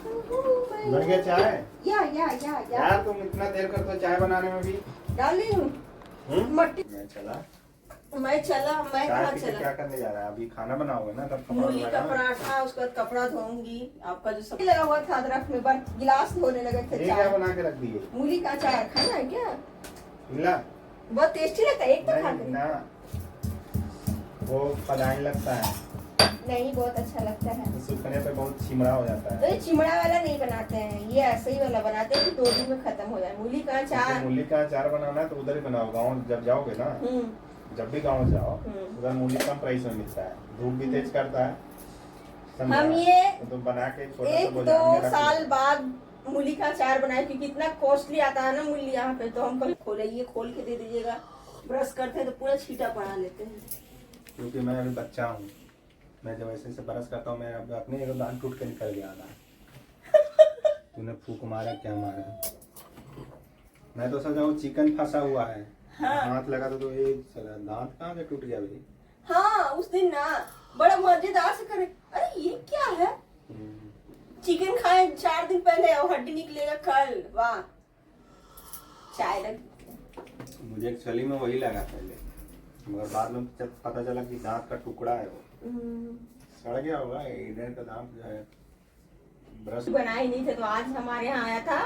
बन गया चाय? या यार तुम इतना देर कर तो चाय बनाने में भी। डाल रही हूँ मट्टी। मैं चला मैं चाय कहाँ पी के चला? क्या करने जा रहा है? अभी खाना बनाओगे ना, तब कपड़ा मूली का धोएगा। पराठा, उसके बाद कपड़ा धोऊंगी। आपका जो सब लगा हुआ था अदरक में, बस गिलास धोने लगे थे। ये क्या चाय बना के रख दिए? मूली का अचार खाना है क्या? मिला? बहुत टेस्टी लगता है, एक तो खा नहीं के। ना, वो पदाइन लगता है, नहीं, बहुत अच्छा लगता है। सूखने पे बहुत चिमड़ा हो जाता तो है। ये चिमड़ा वाला नहीं बनाते हैं, ये ऐसे ही वाला बनाते हैं कि 2 दिन में खत्म हो जाए। मूली का अचार। तो मूली का अचार बनाना है तो उधर ही बनाओ, गाँव जब जाओगे ना, जब भी गाँव जाओ उधर मूली कम प्राइस में मिलता है, धूप भी तेज करता है। समझा? हम ये तो तुम बना के छोटा सा 1-2 बाजार में रख साल लो। बाद मूली का अचार बनाए, क्योंकि इतना कॉस्टली आता है ना मूली यहाँ पे। तो हम कल खोले, ये खोल के दे दीजिएगा। ब्रश करते हैं तो पूरा छींटा पड़ा लेते हैं। क्योंकि मैं अभी बच्चा हूँ, मैं जब ऐसे ब्रश करता हूँ, मैं अपने एक दांत टूट के निकल गया था। तूने फूक मारा क्या मारा? मैं तो सोचा वो चिकन फंसा हुआ है। हाँ। हाथ लगा तो ये दांत कहाँ से टूट गया भाई? हाँ, उस दिन ना बड़ा मजेदार से करे। अरे ये क्या है? चिकन खाए 4 दिन पहले और हड्डी निकलेगा कल। वाह, चाय लग। मुझे एक्चुअली में वही लगा पहले, मगर बाद में जब पता चला कि दांत का टुकड़ा है, वो सड़ गया होगा। इधर का दांत जो है ब्रश बनाए नहीं थे, तो आज हमारे यहाँ आया था।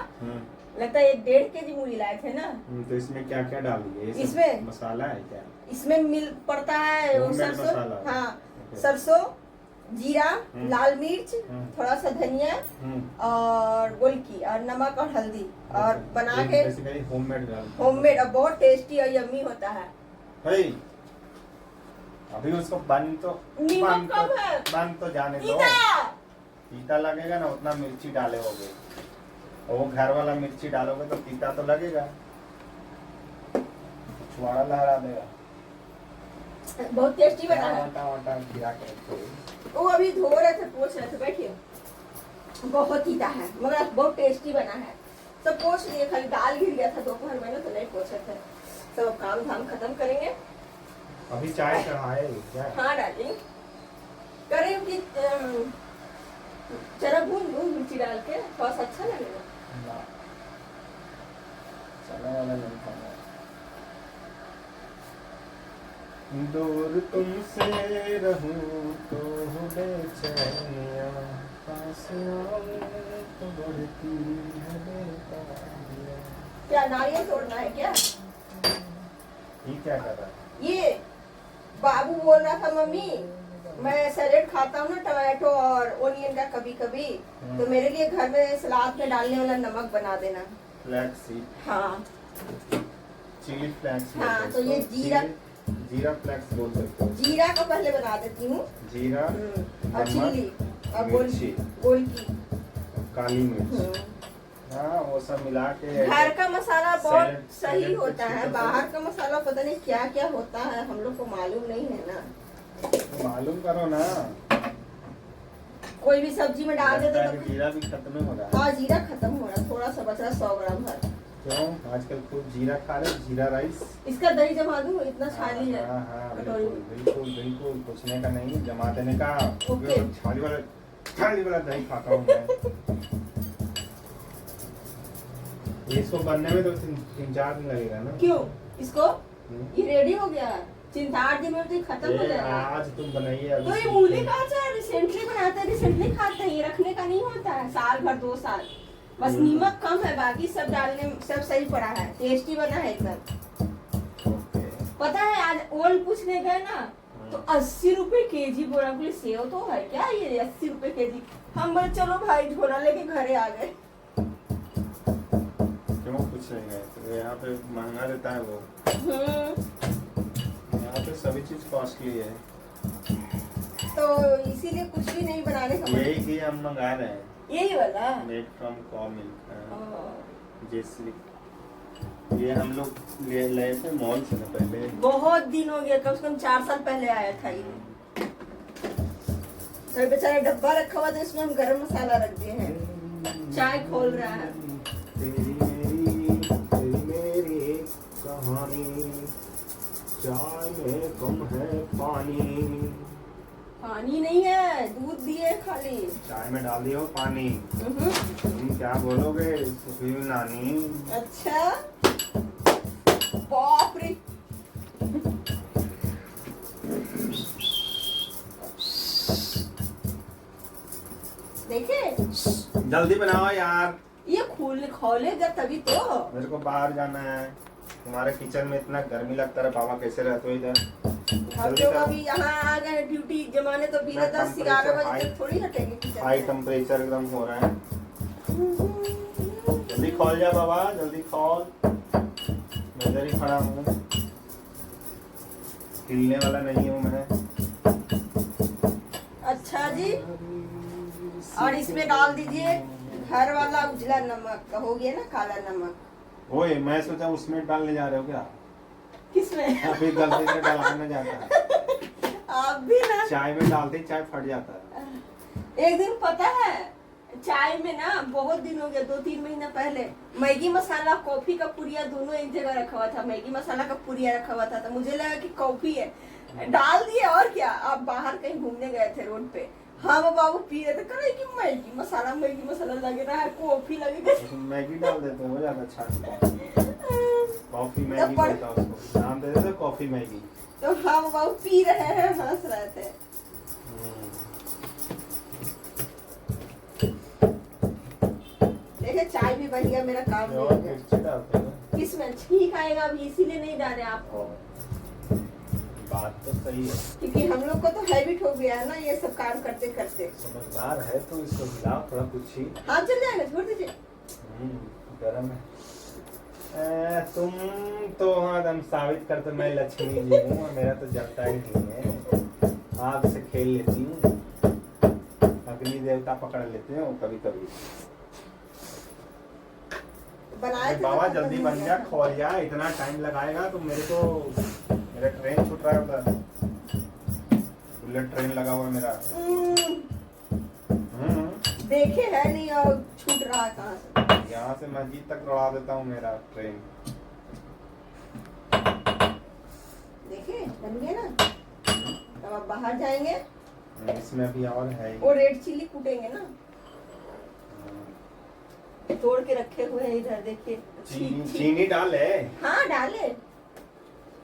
लगता है 1.5 केजी मूली लाए थे ना। तो इसमें क्या क्या डाल दिए? इसमें मसाला है क्या? इसमें मिल पड़ता है वो होममेड सरसों। मसाला। हाँ, ओके। सरसों, जीरा, लाल मिर्च, थोड़ा सा धनिया और गोलकी और नमक और हल्दी, और बना के होममेड होममेड। और बहुत टेस्टी और यम्मी होता है। अभी उसको बन तो नीमक कम है। बन तो जाने दो। तीता। तीता लगेगा ना, उतना मिर्ची डाले होगे, और वो घर वाला मिर्ची डालोगे तो तीता तो लगेगा, छुआड़ा लहरा देगा। बहुत टेस्टी बना है। आटा वाटा गिरा के रखो। वो अभी धो रहे थे, पोंछ रहे थे। बैठिए। बहुत तीता है मगर बहुत टेस्टी बना है। सब पोंछ लिए, खाली दाल गिर गया था दोपहर में ना, तो नहीं पोंछे थे। सब काम धाम खत्म करेंगे। अभी चाय चढ़ाए क्या? हाँ डार्लिंग, करें कि चना भून दूं मिर्ची डाल के, थोड़ा सा अच्छा लगेगा। ना, चना वाला नहीं खाना। दूर तुमसे रहूं तो हो बेचैनिया, पास आऊं तो बढ़ती है बेताबियां। क्या नारियल तोड़ना है क्या? ये क्या कर रहा है? ये बाबू बोल रहा था, मम्मी मैं सैलेड खाता हूँ ना, टमाटो और ओनियन का कभी कभी, तो मेरे लिए घर में सलाद में डालने वाला नमक बना देना। फ्लैक्स सीड, हाँ चिली फ्लैक्स। हाँ, तो ये जीरा फ्लैक्स बोल सकते हो। जीरा को पहले बना देती हूँ। जीरा और चिली और मिर्ची, गोलकी, काली मिर्च, हाँ वो सब मिला के। घर का मसाला बहुत सही सैलेड होता है, अच्छी बाहर का मसाला पता नहीं क्या क्या होता है, हम लोग को मालूम नहीं है ना। तो मालूम करो ना। कोई भी सब्जी में डाल देते तो। जीरा भी खत्म हो रहा है। हाँ, जीरा खत्म हो रहा, थोड़ा सा बच रहा, 100 ग्राम भर। क्यों आजकल खूब जीरा खा रहे? जीरा राइस। इसका दही जमा दूं, इतना छाली है। हाँ हाँ, कटोरी बिल्कुल बिल्कुल, पूछने का नहीं, जमा देने का। ओके। छाली वाला दही खाता हूँ मैं। इसको बनने में तो 3-4 दिन लगेगा ना? क्यों? इसको ये रेडी हो गया, 3-4 दिन में तो खत्म हो जाएगा। आज तुम बनाइए। तो ये मूली का अचार रिसेंटली बनाते हैं, रिसेंटली खाते हैं, ये रखने का नहीं होता है, साल भर 2 साल। बस नीमक कम है, बाकी सब डालने में सब सही पड़ा है, टेस्टी बना है एकदम। पता है आज ओल पूछने गए ना, तो 80 रुपए केजी बोला। बोले सेव तो है क्या ये 80 रुपए केजी? हम बोले चलो भाई, झोला लेके घरे आ गए। क्यों पूछ रहे हैं? तो यहाँ पे महंगा देता है वो। यहाँ पे सभी चीज कॉस्टली है, तो इसीलिए कुछ भी नहीं बनाने का। यही कि हम मंगा रहे हैं, यही वाला मेड फ्रॉम कॉ मिल्क। जैसे ये हम लोग ले थे मॉल से ना पहले। बहुत दिन हो गया, कम से कम 4 साल पहले आया था ये। तो बेचारा डब्बा रखा हुआ था, इसमें हम गरम मसाला रख दिए हैं। चाय खोल रहा है। तेरी मेरी कहानी, चाय में कम है पानी। पानी नहीं है, दूध दिए खाली। चाय में डाल दियो पानी। हम्म। तुम क्या बोलोगे सुखी नानी? अच्छा, बाप रे। देखे, जल्दी बनाओ यार, ये खोलेगा तभी तो। मेरे को बाहर जाना है। तुम्हारे किचन में इतना गर्मी लगता है, बाबा कैसे रहते हो इधर? हम लोग अभी यहाँ आ गए ड्यूटी जमाने, तो बिना 10-11 बजे तक थोड़ी हटेंगे किचन हाई से। टेम्परेचर एकदम हो रहा है। जल्दी खोल जा बाबा, जल्दी खोल। मैं इधर ही खड़ा हूँ, हिलने वाला नहीं हूँ मैं। अच्छा जी, और इसमें डाल दीजिए घर वाला उजला नमक, हो गया ना काला नमक। ओए, मैं सोचा उसमें डालने जा रहे हो क्या? किसमें? अभी गलती से डालना जाता है। आप भी ना चाय में डालते ही चाय फट जाता है। एक दिन पता है, चाय में ना बहुत दिन हो गया, 2-3 महीना पहले मैगी मसाला कॉफी का पुड़िया दोनों एक जगह रखा हुआ था। मैगी मसाला का पुड़िया रखा हुआ था, तो मुझे लगा कि कॉफी है, डाल दिए। और क्या, आप बाहर कहीं घूमने गए थे रोड पे, हाँ वो बाबू पी रहे थे, करे कि मैगी मसाला लग रहा है, कॉफी लगेगा। उसमें मैगी डाल देते हो, ज्यादा अच्छा। कॉफी मैगी बोलता है उसको, नाम दे देते कॉफी मैगी। तो हाँ वो बाबू पी रहे हैं, हंस रहे थे। देखिए चाय भी बन गया, मेरा काम नहीं और हो गया। मिर्ची डालते हो? किसमें ठीक आएगा अभी, इसीलिए नहीं डाले आपको, बात तो सही है। क्योंकि हम लोग को तो हैबिट हो गया है ना ये सब काम करते करते। समझदार है तो इसको हिलाओ थोड़ा कुछ ही। हाँ चल जाएगा, छोड़ दीजिए। गरम है। तुम तो एकदम साबित करते मैं लक्ष्मी जी हूँ, और मेरा तो जलता ही नहीं है। आग से खेल लेती हूँ, अग्नि देवता पकड़ लेते हो कभी कभी। बनाए थे बाबा तो जल्दी खत्म बन नहीं जा, हुआ था। खोल जा, इतना टाइम लगाएगा तो मेरा ट्रेन छूट रहा है उधर। बुलेट ट्रेन लगा हुआ है मेरा। देखे है नहीं और छूट रहा है कहाँ से। यहाँ से मस्जिद तक दौड़ा देता हूँ मेरा ट्रेन। देखे बन गया ना, तब आप बाहर जाएंगे। इसमें अभी और है ही। वो रेड चिल्ली कूटेंगे ना, तोड़ के रखे हुए हैं इधर, देखिए। चीनी डाले। हाँ डाले।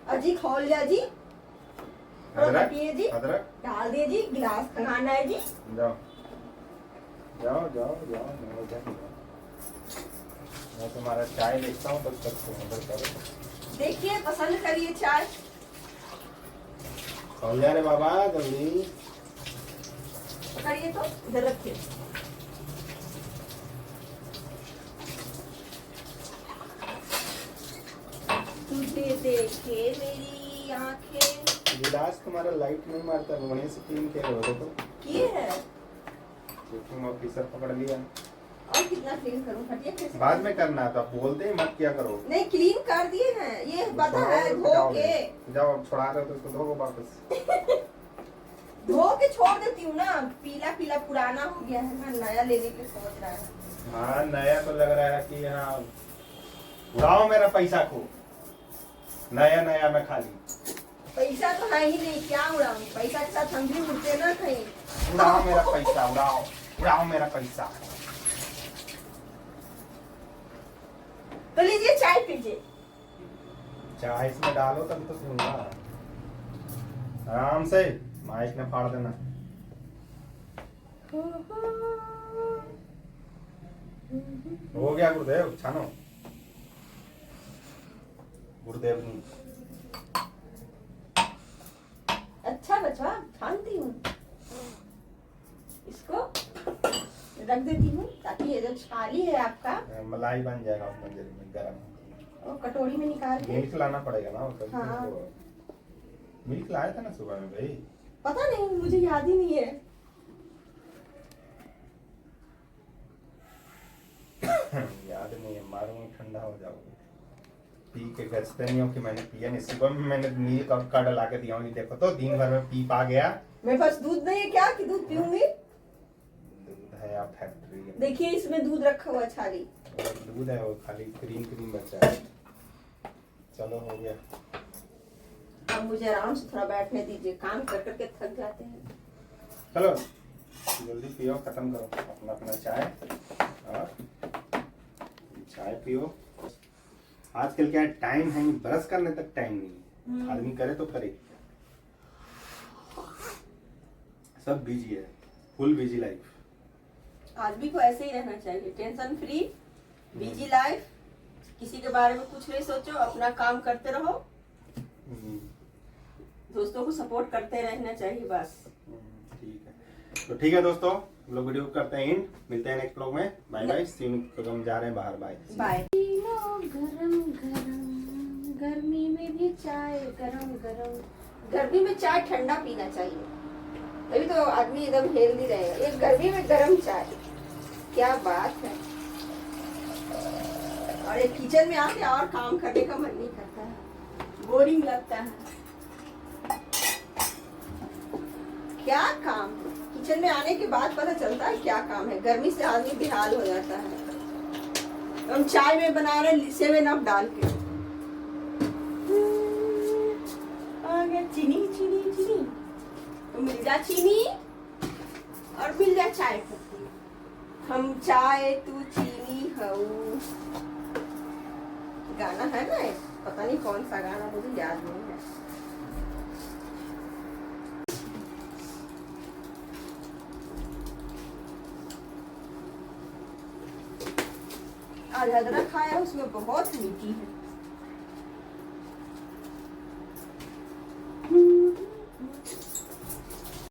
अजी खोल जा जी, अदरक हटिए जी, अदरक डाल दिए जी, गिलास खंगाना है जी। जाओ जाओ जाओ जाओ जाओ। मैं तुम्हारा चाय देखता हूँ, तब तक ऑर्डर करो। देखिए पसंद करिए चाय। खोल जा रे बाबा जल्दी। करिए तो इधर रखिए। तुझे देखे मेरी आंखें। गिलास तुम्हारा लाइट नहीं मारता, रोने से क्लीन किया हो देखो। किए है, चेकिंग ऑफिसर पकड़ लिया। और कितना क्लीन करूं, हटिए कैसे। बाद में करना था, बोलते ही मत किया करो। नहीं क्लीन कर दिए हैं, ये पता है धो के। जाओ अब छुड़ा रहे हो तो इसको धो वापस। धो के छोड़ देती हूँ ना, पीला पीला पुराना हो गया है ना, नया लेने के सोच रहा है। हाँ नया तो लग रहा है कि हाँ उड़ाओ मेरा पैसा को, नया नया मैं खाली। पैसा तो है ही नहीं, क्या उड़ाऊं, पैसा के साथ हम भी उड़ते ना कहीं। उड़ाओ मेरा पैसा, उड़ाओ उड़ाओ मेरा पैसा। तो लीजिए चाय पीजिए। चाय इसमें डालो तभी तो सुनूंगा। आराम से, माइक ने फाड़ देना। हो गया गुरुदेव, छानो गुरुदेव नहीं। अच्छा बच्चा, छानती हूँ इसको, रख देती हूँ ताकि ये जो छाली है आपका मलाई बन जाएगा उसमें जल्दी में गरम। और कटोरी में निकाल के। मिल्क लाना पड़ेगा ना उसको। हाँ। मिल्क लाया था ना सुबह में भाई। पता नहीं, मुझे याद ही नहीं है। याद नहीं है, मारूंगा ठंडा हो जाओगे। पी के गजते नहीं हो कि मैंने पिया नहीं। सुबह में मैंने मिल्क और कर्ड ला के दिया, नहीं देखो तो दिन भर में पी पा गया। मेरे पास दूध नहीं है क्या कि दूध पीऊंगी। दूध है या फैक्ट्री है? देखिए इसमें दूध रखा हुआ छाली। दूध है वो, खाली क्रीम क्रीम बचा है। चलो हो गया। अब मुझे आराम से थोड़ा बैठने दीजिए, काम कर करके थक जाते हैं। चलो जल्दी पियो, खत्म करो अपना अपना चाय, और चाय पियो। आजकल क्या टाइम है नहीं, ब्रश करने तक टाइम नहीं है, आदमी करे तो करे, सब बिजी है, फुल बिजी लाइफ। आदमी को ऐसे ही रहना चाहिए, टेंशन फ्री, बिजी लाइफ, किसी के बारे में कुछ नहीं सोचो, अपना काम करते रहो, दोस्तों को सपोर्ट करते रहना चाहिए बस। ठीक है, तो ठीक है दोस्तों, हम लोग वीडियो करते हैं एंड, मिलते हैं नेक्स्ट ब्लॉग में। बाय बाय, सी यू, तो हम जा रहे हैं बाहर, बाय बाय। गरम गरम, गर्मी में भी चाय गरम गरम, गर्मी में चाय ठंडा पीना चाहिए, तभी तो आदमी एकदम हेल्दी रहेगा। एक गर्मी में गरम चाय, क्या बात है। और एक किचन में आके और काम करने का मन नहीं करता है, बोरिंग लगता है। क्या काम, किचन में आने के बाद पता चलता है क्या काम है। गर्मी से आदमी बेहाल हो जाता है। हम चाय में बना रहे 7 अप डाल के, आ गया चीनी चीनी चीनी, तो मिल जा चीनी और मिल जा चाय पत्ती। हम चाय तू चीनी हूँ, गाना है ना, पता नहीं कौन सा गाना, मुझे याद नहीं है। आज अदरक खाया, उसमें बहुत मीठी है।